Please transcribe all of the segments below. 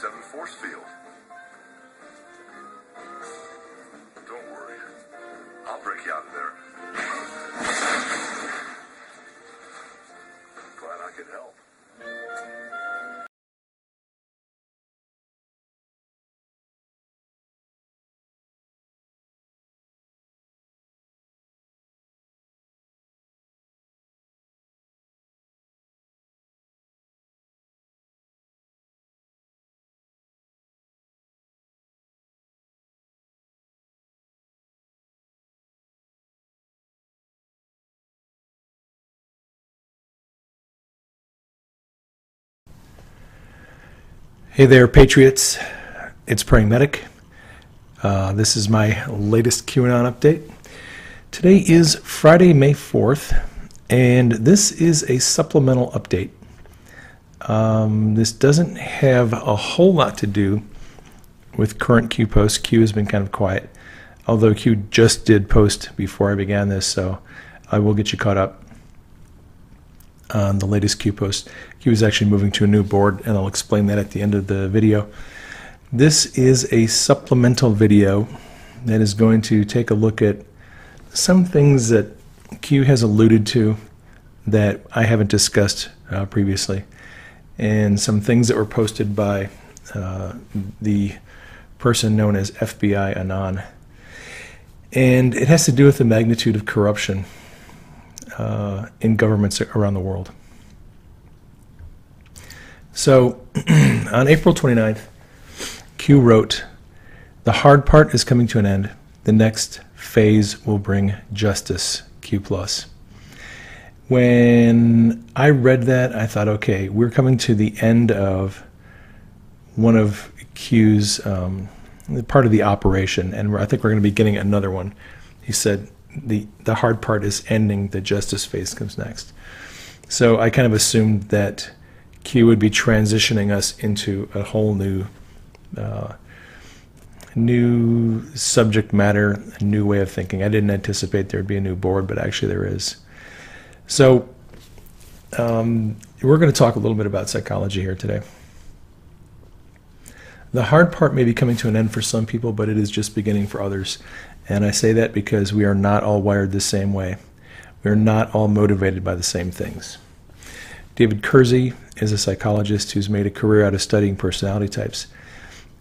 7 force field. Don't worry. I'll break you out of there. Glad I could help. Hey there, Patriots. It's Praying Medic. This is my latest QAnon update. Today is Friday, May 4th, and this is a supplemental update. This doesn't have a whole lot to do with current Q posts. Q has been kind of quiet, although Q just did post before I began this, so I will get you caught up on the latest Q post. Q is actually moving to a new board, and I'll explain that at the end of the video. This is a supplemental video that is going to take a look at some things that Q has alluded to that I haven't discussed previously, and some things that were posted by the person known as FBI Anon. And it has to do with the magnitude of corruption in governments around the world. So on April 29th, Q wrote, "The hard part is coming to an end. The next phase will bring justice, Q+." When I read that, I thought, okay, we're coming to the end of one of Q's, part of the operation, and I think we're going to be getting another one. He said, the hard part is ending, the justice phase comes next. So I kind of assumed that Q would be transitioning us into a whole new subject matter, a new way of thinking. I didn't anticipate there would be a new board, but actually there is. So we're going to talk a little bit about psychology here today. The hard part may be coming to an end for some people, but it is just beginning for others. And I say that because we are not all wired the same way. We are not all motivated by the same things. David Kersey is a psychologist who's made a career out of studying personality types.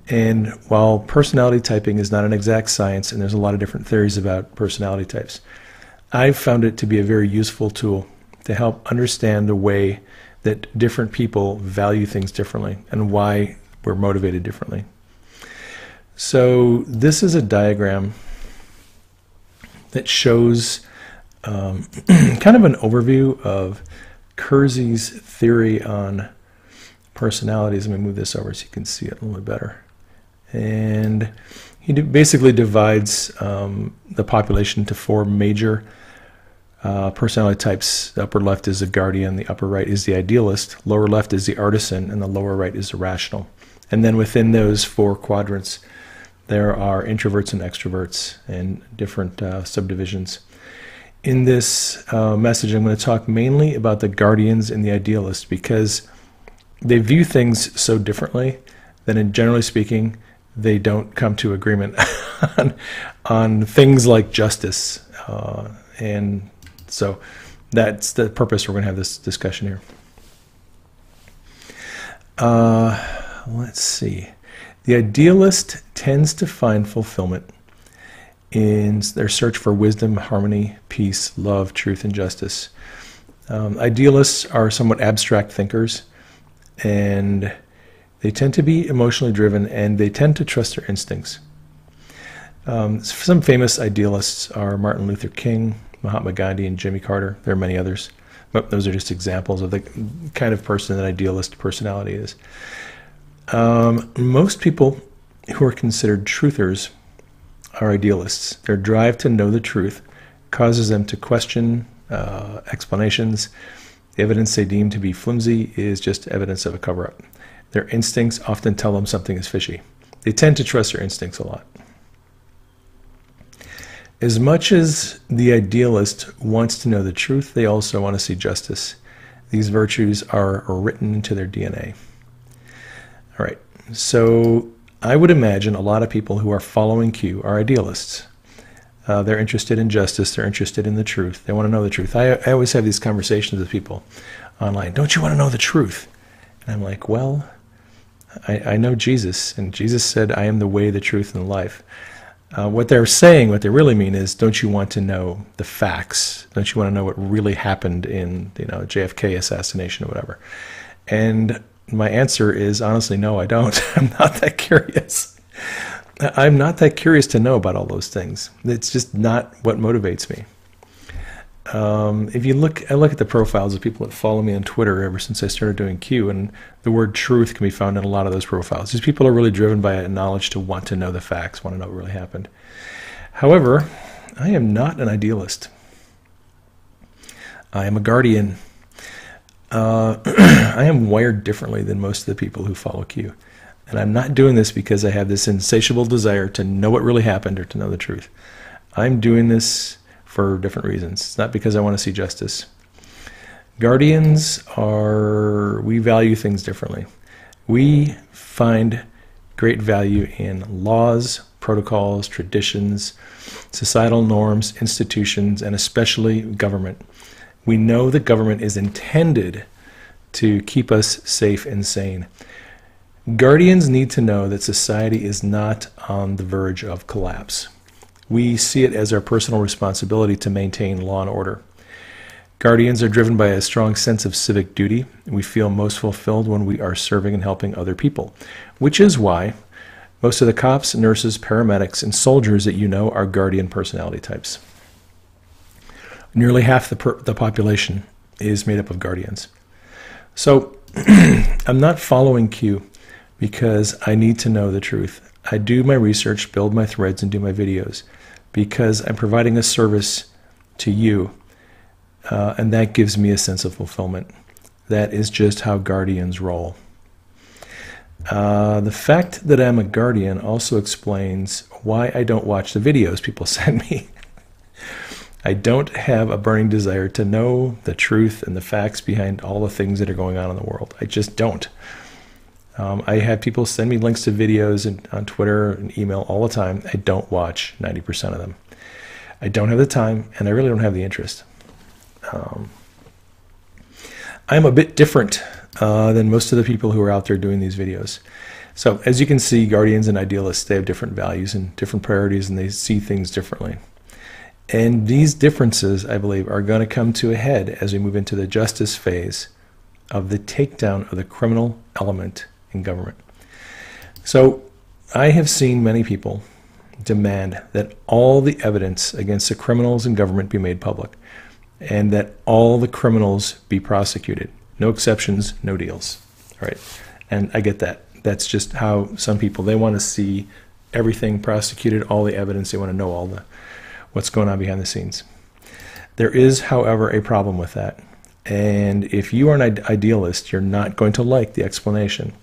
And while personality typing is not an exact science, and there's a lot of different theories about personality types, I've found it to be a very useful tool to help understand the way that different people value things differently and why we're motivated differently. So this is a diagram that shows kind of an overview of Kersey's theory on personalities. Let me move this over so you can see it a little bit better. And he basically divides the population into 4 major personality types. The upper left is the guardian, the upper right is the idealist, lower left is the artisan, and the lower right is the rational. And then within those 4 quadrants, there are introverts and extroverts and different subdivisions. In this message, I'm going to talk mainly about the guardians and the idealists because they view things so differently that, generally speaking, they don't come to agreement on things like justice. And so that's the purpose we're going to have this discussion here. Let's see. The idealist tends to find fulfillment in their search for wisdom, harmony, peace, love, truth, and justice. Idealists are somewhat abstract thinkers, and they tend to be emotionally driven, and they tend to trust their instincts. Some famous idealists are Martin Luther King, Mahatma Gandhi, and Jimmy Carter. There are many others, but those are just examples of the kind of person that idealist personality is. Most people who are considered truthers are idealists. Their drive to know the truth causes them to question explanations. The evidence they deem to be flimsy is just evidence of a cover-up. Their instincts often tell them something is fishy. They tend to trust their instincts a lot. As much as the idealist wants to know the truth, they also want to see justice. These virtues are written into their DNA. All right, So I would imagine a lot of people who are following Q are idealists. They're interested in justice. They're interested in the truth. They want to know the truth. I always have these conversations with people online. Don't you want to know the truth? And I'm like, well, I know Jesus, and Jesus said, I am the way, the truth, and the life. What they're saying, what they really mean is, don't you want to know the facts? Don't you want to know what really happened in, JFK assassination or whatever? And my answer is, honestly, no, I don't. I'm not that curious. I'm not that curious to know about all those things. It's just not what motivates me. If you look, I look at the profiles of people that follow me on Twitter ever since I started doing Q, and the word truth can be found in a lot of those profiles. These people are really driven by a knowledge to want to know the facts, want to know what really happened. However, I am not an idealist. I am a guardian. I am wired differently than most of the people who follow Q. And I'm not doing this because I have this insatiable desire to know what really happened or to know the truth. I'm doing this for different reasons. It's not because I want to see justice. Guardians we value things differently. We find great value in laws, protocols, traditions, societal norms, institutions, and especially government. We know that government is intended to keep us safe and sane. Guardians need to know that society is not on the verge of collapse. We see it as our personal responsibility to maintain law and order. Guardians are driven by a strong sense of civic duty. We feel most fulfilled when we are serving and helping other people, which is why most of the cops, nurses, paramedics, and soldiers that you know are guardian personality types. Nearly half the population is made up of guardians. So I'm not following Q because I need to know the truth. I do my research, build my threads, and do my videos because I'm providing a service to you, and that gives me a sense of fulfillment. That is just how guardians roll. The fact that I'm a guardian also explains why I don't watch the videos people send me. I don't have a burning desire to know the truth and the facts behind all the things that are going on in the world. I just don't. I have people send me links to videos on Twitter and email all the time. I don't watch 90% of them. I don't have the time, and I really don't have the interest. I'm a bit different than most of the people who are out there doing these videos. So as you can see, guardians and idealists, they have different values and different priorities, and they see things differently. And these differences, I believe, are going to come to a head as we move into the justice phase of the takedown of the criminal element in government. So I have seen many people demand that all the evidence against the criminals in government be made public, and that all the criminals be prosecuted. No exceptions, no deals. All right. And I get that. That's just how some people, they want to see everything prosecuted, all the evidence. They want to know what's going on behind the scenes. There is, however, a problem with that. And if you are an idealist, you're not going to like the explanation.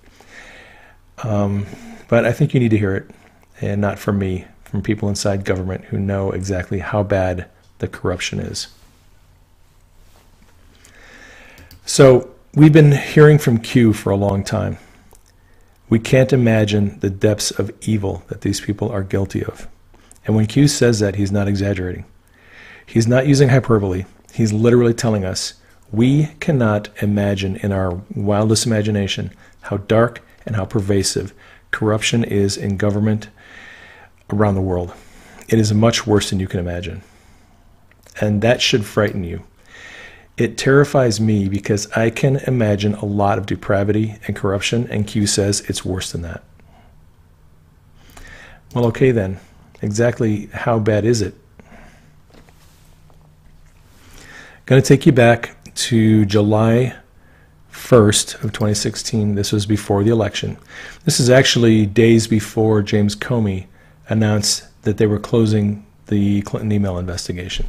But I think you need to hear it, and not from me, from people inside government who know exactly how bad the corruption is. So we've been hearing from Q for a long time. We can't imagine the depths of evil that these people are guilty of. And when Q says that, he's not exaggerating. He's not using hyperbole. He's literally telling us we cannot imagine in our wildest imagination how dark and how pervasive corruption is in government around the world. It is much worse than you can imagine. And that should frighten you. It terrifies me because I can imagine a lot of depravity and corruption, and Q says it's worse than that. Well, okay then. Exactly how bad is it? Going to take you back to July 1st of 2016. This was before the election. This is actually days before James Comey announced that they were closing the Clinton email investigation.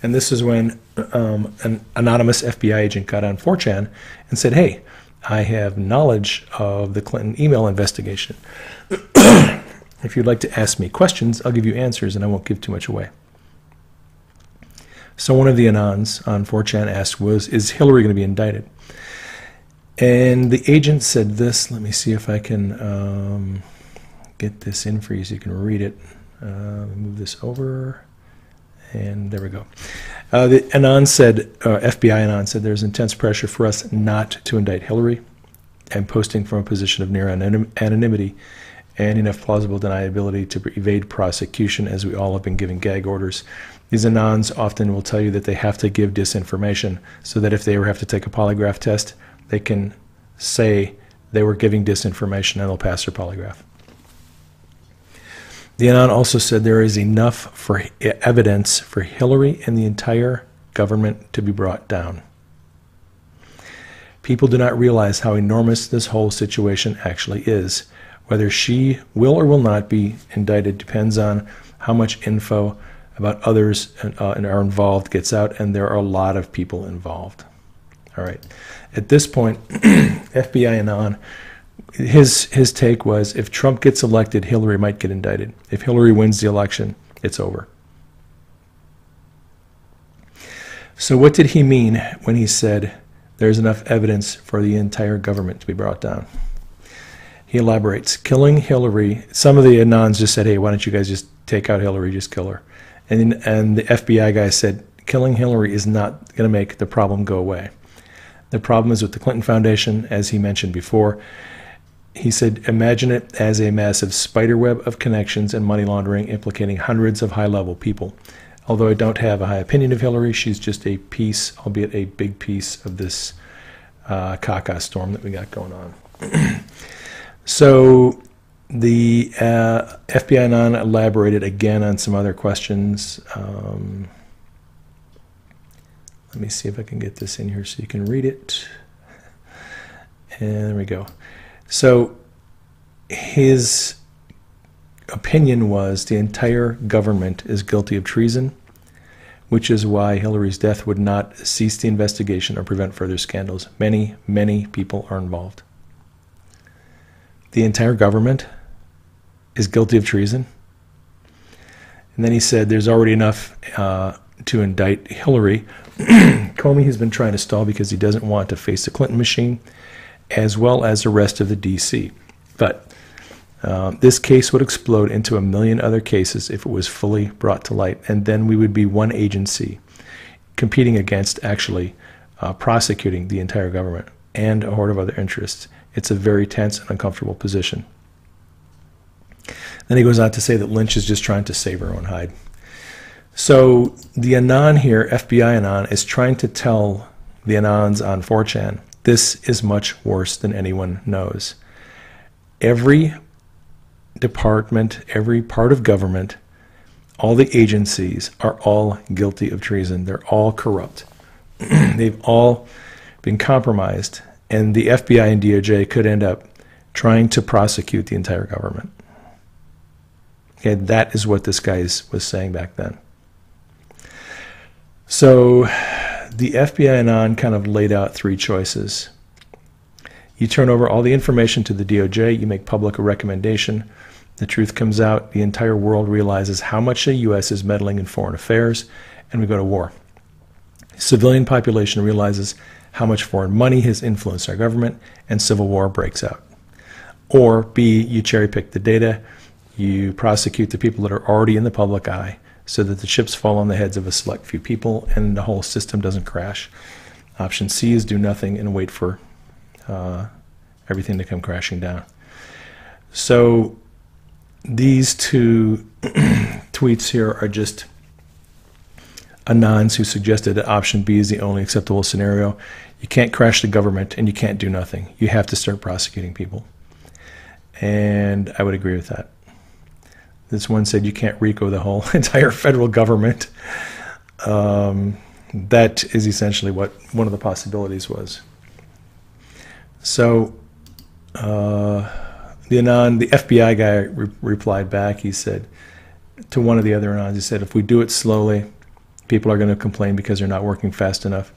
And this is when an anonymous FBI agent got on 4chan and said, hey, I have knowledge of the Clinton email investigation. If you'd like to ask me questions, I'll give you answers and I won't give too much away. So one of the anons on 4chan asked is Hillary going to be indicted? And the agent said this. Let me see if I can get this in for you so you can read it. Move this over. And there we go. The Anon said, FBI Anon said, there's intense pressure for us not to indict Hillary, and posting from a position of near anonymity and enough plausible deniability to evade prosecution, as we all have been given gag orders. These Anons often will tell you that they have to give disinformation so that if they ever have to take a polygraph test, they can say they were giving disinformation and they'll pass their polygraph. The Anon also said there is enough for evidence for Hillary and the entire government to be brought down. People do not realize how enormous this whole situation actually is. Whether she will or will not be indicted depends on how much info about others are involved gets out, and there are a lot of people involved. All right. At this point, FBI Anon, his take was, if Trump gets elected, Hillary might get indicted. If Hillary wins the election, it's over. So what did he mean when he said there's enough evidence for the entire government to be brought down? He elaborates, killing Hillary, some of the Anons just said, hey, why don't you guys just take out Hillary, just kill her. And the FBI guy said, killing Hillary is not going to make the problem go away. The problem is with the Clinton Foundation, as he mentioned before. He said, imagine it as a massive spider web of connections and money laundering implicating hundreds of high-level people. Although I don't have a high opinion of Hillary, she's just a piece, albeit a big piece, of this caca storm that we got going on. So the FBI Anon elaborated again on some other questions. Let me see if I can get this in here so you can read it. And there we go. So his opinion was the entire government is guilty of treason, which is why Hillary's death would not cease the investigation or prevent further scandals. Many, many people are involved. The entire government is guilty of treason. And then he said there's already enough to indict Hillary. Comey has been trying to stall because he doesn't want to face the Clinton machine, as well as the rest of the D.C. But this case would explode into a million other cases if it was fully brought to light, and then we would be one agency competing against actually prosecuting the entire government and a horde of other interests. It's a very tense and uncomfortable position. Then he goes on to say that Lynch is just trying to save her own hide. So the Anon here, FBI Anon, is trying to tell the Anons on 4chan, this is much worse than anyone knows. Every department, every part of government, all the agencies are all guilty of treason. They're all corrupt. They've all been compromised, and the FBI and DOJ could end up trying to prosecute the entire government. Okay, that is what this guy was saying back then. So the FBI Anon kind of laid out three choices. You turn over all the information to the DOJ, you make public a recommendation, the truth comes out, the entire world realizes how much the U.S. is meddling in foreign affairs, and we go to war. Civilian population realizes how much foreign money has influenced our government, and civil war breaks out. Or B, you cherry pick the data, you prosecute the people that are already in the public eye so that the chips fall on the heads of a select few people and the whole system doesn't crash. Option C is do nothing and wait for everything to come crashing down. So these two tweets here are just Anons who suggested that option B is the only acceptable scenario. You can't crash the government and you can't do nothing. You have to start prosecuting people. And I would agree with that. This one said you can't RICO the whole entire federal government. That is essentially what one of the possibilities was. So the FBI guy replied back. He said to one of the other Anons, he said, if we do it slowly, people are going to complain because they're not working fast enough.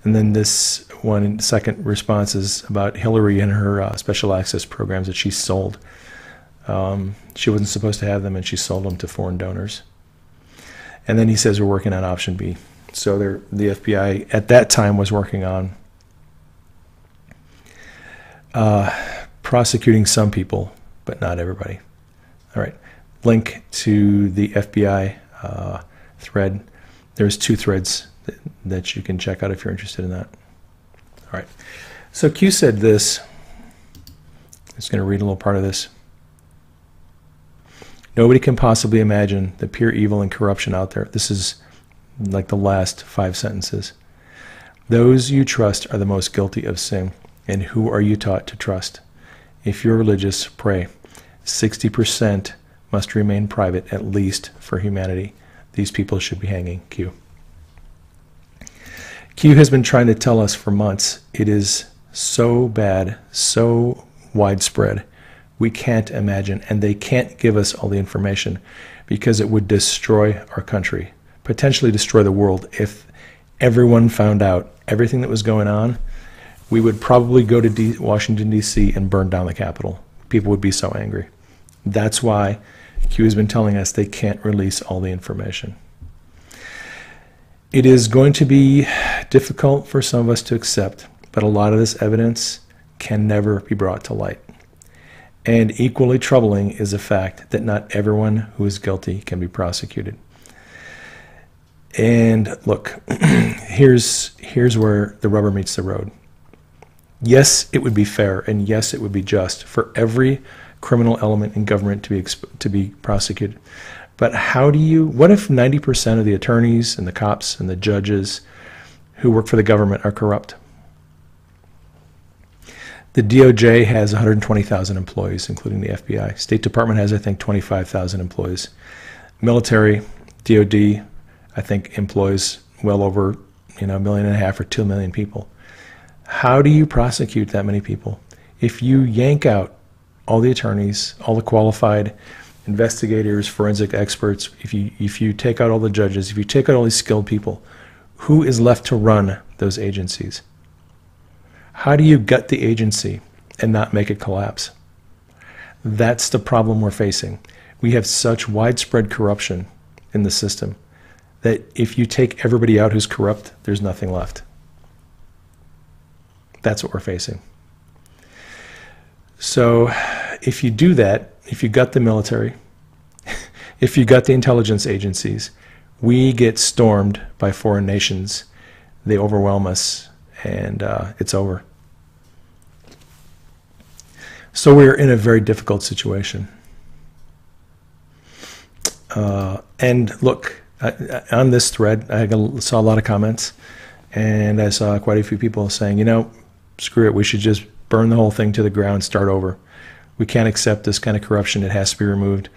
And then this one second response is about Hillary and her special access programs that she sold. She wasn't supposed to have them, and she sold them to foreign donors. And then he says we're working on option B. So the FBI at that time was working on prosecuting some people, but not everybody. All right. Link to the FBI thread. There's 2 threads that you can check out if you're interested in that. All right. So Q said this. I'm just going to read a little part of this. Nobody can possibly imagine the pure evil and corruption out there. This is like the last 5 sentences. Those you trust are the most guilty of sin. And who are you taught to trust? If you're religious, pray. 60% must remain private, at least for humanity. These people should be hanging. Q. Q has been trying to tell us for months it is so bad, so widespread, we can't imagine, and they can't give us all the information because it would destroy our country, potentially destroy the world. If everyone found out everything that was going on, we would probably go to Washington, D.C. and burn down the Capitol. People would be so angry. That's why Q has been telling us they can't release all the information. It is going to be difficult for some of us to accept, but a lot of this evidence can never be brought to light. And equally troubling is the fact that not everyone who is guilty can be prosecuted. And look, here's where the rubber meets the road. Yes, it would be fair, and yes, it would be just for every criminal element in government to be prosecuted. But what if 90% of the attorneys and the cops and the judges who work for the government are corrupt? The DOJ has 120,000 employees, including the FBI. State Department has, I think, 25,000 employees. Military, DOD, I think, employs well over 1.5 million or 2 million people. How do you prosecute that many people? If you yank out all the attorneys, all the qualified investigators, forensic experts, if you take out all the judges, if you take out all these skilled people, who is left to run those agencies? How do you gut the agency and not make it collapse? That's the problem we're facing. We have such widespread corruption in the system that if you take everybody out who's corrupt, there's nothing left. That's what we're facing. So if you do that, if you gut the military, if you gut the intelligence agencies, we get stormed by foreign nations. They overwhelm us, and it's over. So we're in a very difficult situation. And look, on this thread, I saw a lot of comments, and I saw quite a few people saying, screw it, we should just burn the whole thing to the ground, start over. We can't accept this kind of corruption. It has to be removed.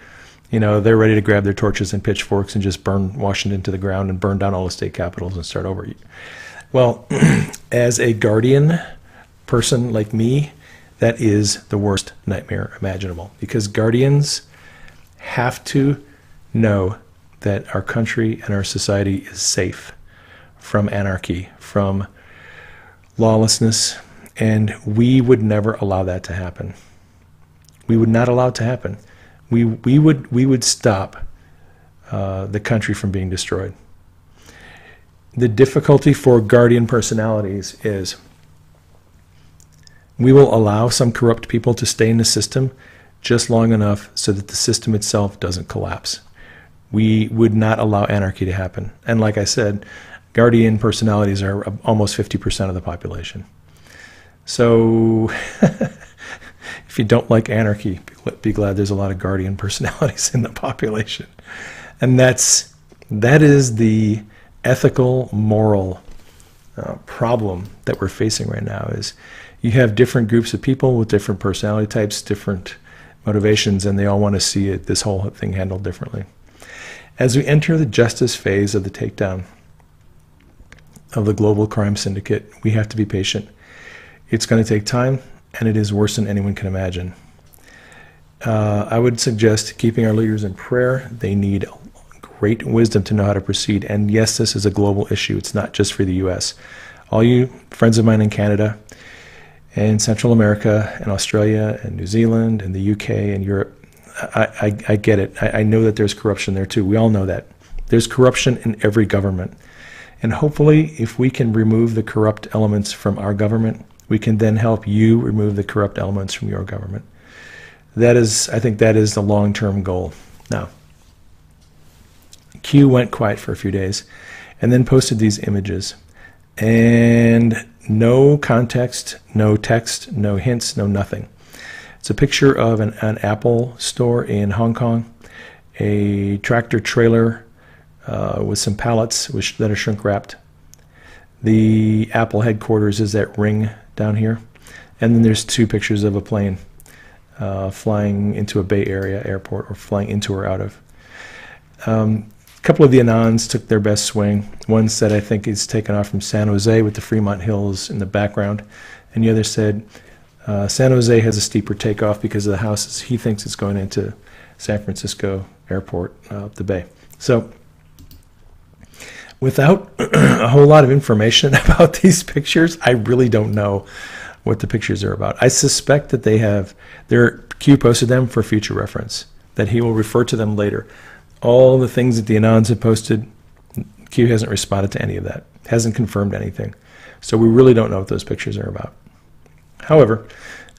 They're ready to grab their torches and pitchforks and just burn Washington to the ground and burn down all the state capitals and start over. Well, as a guardian person like me, that is the worst nightmare imaginable, because guardians have to know that our country and our society is safe from anarchy, from lawlessness, and we would never allow that to happen. We would not allow it to happen. We would stop the country from being destroyed. The difficulty for guardian personalities is we will allow some corrupt people to stay in the system just long enough so that the system itself doesn't collapse. We would not allow anarchy to happen. And like I said, guardian personalities are almost 50% of the population. So if you don't like anarchy, be glad there's a lot of guardian personalities in the population. And that is the ethical, moral problem that we're facing right now. Is you have different groups of people with different personality types, different motivations, and they all want to see this whole thing handled differently. As we enter the justice phase of the takedown of the global crime syndicate, we have to be patient. It's going to take time, and it is worse than anyone can imagine. I would suggest keeping our leaders in prayer. They need great wisdom to know how to proceed. And yes, this is a global issue. It's not just for the U.S. All you friends of mine in Canada and Central America and Australia and New Zealand and the UK and Europe, I get it. I know that there's corruption there too. We all know that. There's corruption in every government. And hopefully, if we can remove the corrupt elements from our government, we can then help you remove the corrupt elements from your government. I think that is the long-term goal. Now, Q went quiet for a few days and then posted these images. And no context, no text, no hints, no nothing. It's a picture of an Apple store in Hong Kong, a tractor trailer with some pallets that are shrink wrapped. The Apple headquarters is that ring down here. And then there's two pictures of a plane flying into a Bay Area airport, or flying into or out of. A couple of the anons took their best swing. One said, I think it's taken off from San Jose with the Fremont Hills in the background. And the other said, San Jose has a steeper takeoff because of the houses. He thinks it's going into San Francisco airport up the bay. So without a whole lot of information about these pictures, I really don't know what the pictures are about. I suspect that Q posted them for future reference, that he will refer to them later. All the things that the anons have posted, Q hasn't responded to any of that, hasn't confirmed anything. So we really don't know what those pictures are about. However,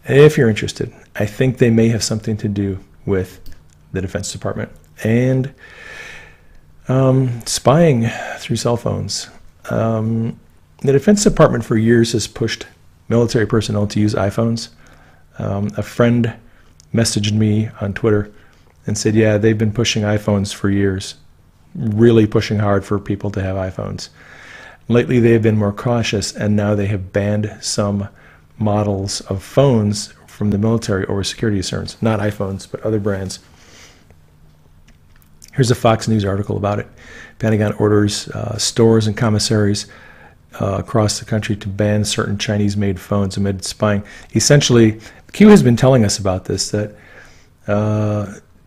if you're interested, I think they may have something to do with the Defense Department and spying through cell phones. The Defense Department for years has pushed military personnel to use iPhones. A friend messaged me on Twitter and said, yeah, they've been pushing iPhones for years, really pushing hard for people to have iPhones. Lately, they've been more cautious, and now they have banned some models of phones from the military over security concerns. Not iPhones, but other brands. Here's a Fox News article about it. Pentagon orders stores and commissaries across the country to ban certain Chinese-made phones amid spying. Essentially, Q has been telling us about this, that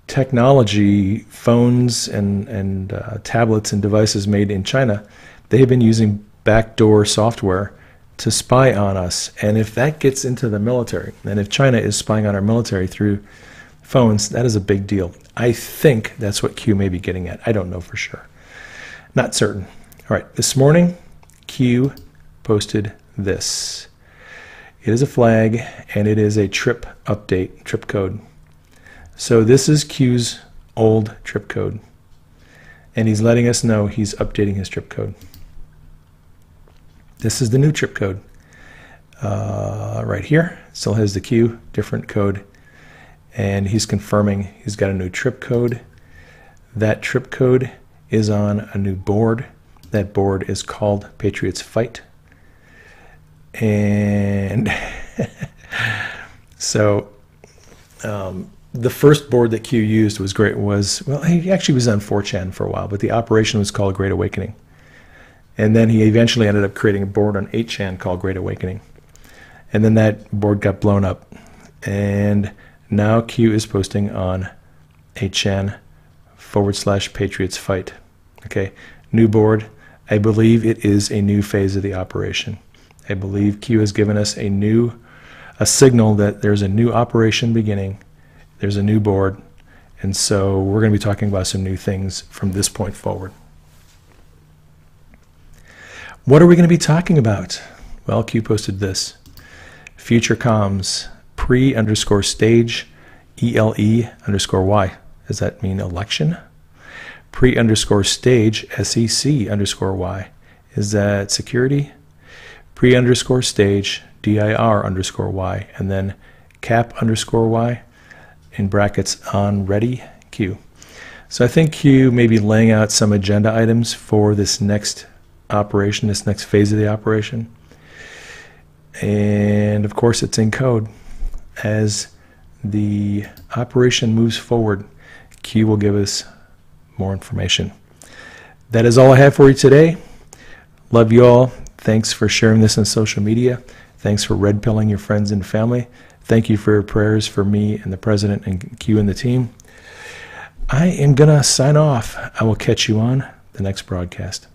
technology, phones and tablets and devices made in China, they have been using backdoor software to spy on us. And if that gets into the military, and if China is spying on our military through phones, that is a big deal. I think that's what Q may be getting at. I don't know for sure. Not certain. All right, this morning, Q posted this. It is a flag, and it is a trip update, trip code. So this is Q's old trip code, and he's letting us know he's updating his trip code. This is the new trip code. Right here, still has the Q, different code, and he's confirming he's got a new trip code. That trip code is on a new board. That board is called Patriots Fight. And so the first board that Q used was great. Well, he actually was on 4chan for a while, but the operation was called Great Awakening. And then he eventually ended up creating a board on 8chan called Great Awakening. And then that board got blown up. And now Q is posting on 8chan /Patriots Fight. Okay, new board. I believe it is a new phase of the operation. I believe Q has given us a signal that there's a new operation beginning. There's a new board. And so we're going to be talking about some new things from this point forward. What are we going to be talking about? Well, Q posted this. Future comms, pre_stage, ELE_Y. Does that mean election? Pre_stage, SEC_Y. Is that security? Pre_stage, DIR_Y. And then cap_Y in brackets on ready Q. So I think Q may be laying out some agenda items for this next operation, this next phase of the operation. And of course it's in code. As the operation moves forward, Q will give us more information. That is all I have for you today. Love you all. Thanks for sharing this on social media. Thanks for red pilling your friends and family. Thank you for your prayers for me and the president and Q and the team. I am going to sign off. I will catch you on the next broadcast.